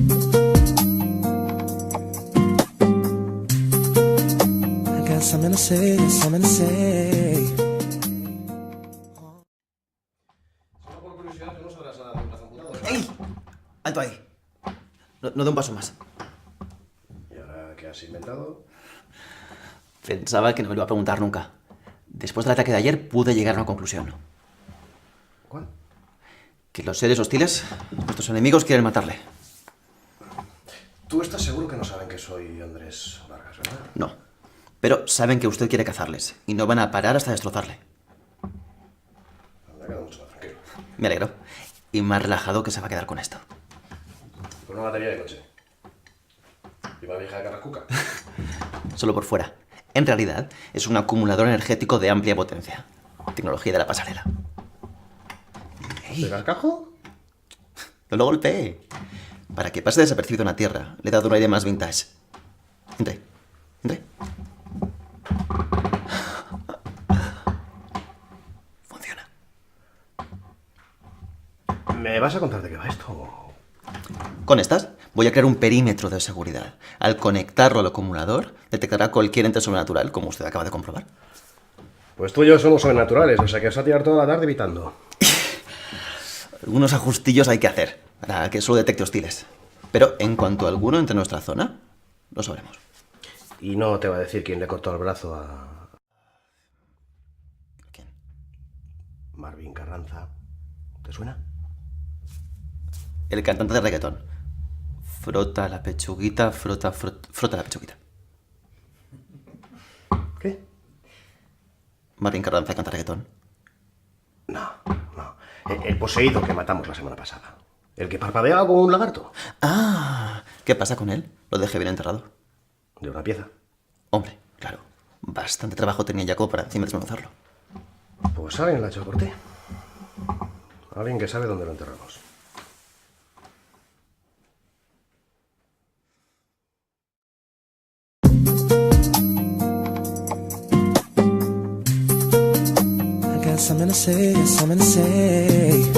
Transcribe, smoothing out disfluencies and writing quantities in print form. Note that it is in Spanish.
I got something to say, something to say. Solo por curiosidad, ¿tú no sabrás nada de un plazo amputado? ¡Ey! ¡Alto ahí! No dé un paso más. ¿Y ahora qué has inventado? Pensaba que no me lo iba a preguntar nunca. Después del ataque de ayer pude llegar a una conclusión. ¿Cuál? Que los seres hostiles, nuestros enemigos, quieren matarle. Tú estás seguro que no saben que soy Andrés Vargas, ¿verdad? No. Pero saben que usted quiere cazarles y no van a parar hasta destrozarle. Me ha quedado mucho más tranquilo. Me alegro. Y más relajado que se va a quedar con esto. Con una batería de coche. ¿Y una vieja de Carrascuca? Solo por fuera. En realidad, es un acumulador energético de amplia potencia. Tecnología de la pasarela. ¿De cascajo? No lo golpee. Para que pase desapercibido en la Tierra, le he dado un aire más vintage. Entre. Funciona. ¿Me vas a contar de qué va esto? Con estas, voy a crear un perímetro de seguridad. Al conectarlo al acumulador, detectará cualquier ente sobrenatural, como usted acaba de comprobar. Pues tú y yo somos sobrenaturales, o sea que vas a tirar toda la tarde evitando. Algunos ajustillos hay que hacer para que solo detecte hostiles. Pero en cuanto a alguno entre nuestra zona, lo sabremos. Y no te va a decir quién le cortó el brazo a ¿Quién? Marvin Carranza. ¿Te suena? El cantante de reggaetón. Frota la pechuguita, frota la pechuguita. ¿Qué? Marvin Carranza canta reggaetón. No. El poseído que matamos la semana pasada. El que parpadeaba como un lagarto. Ah, ¿qué pasa con él? Lo dejé bien enterrado. De una pieza. Hombre, claro. Bastante trabajo tenía Jacob para encima desmenuzarlo. Pues alguien la ha hecho por ti. Alguien que sabe dónde lo enterramos. I got something to say, something to say.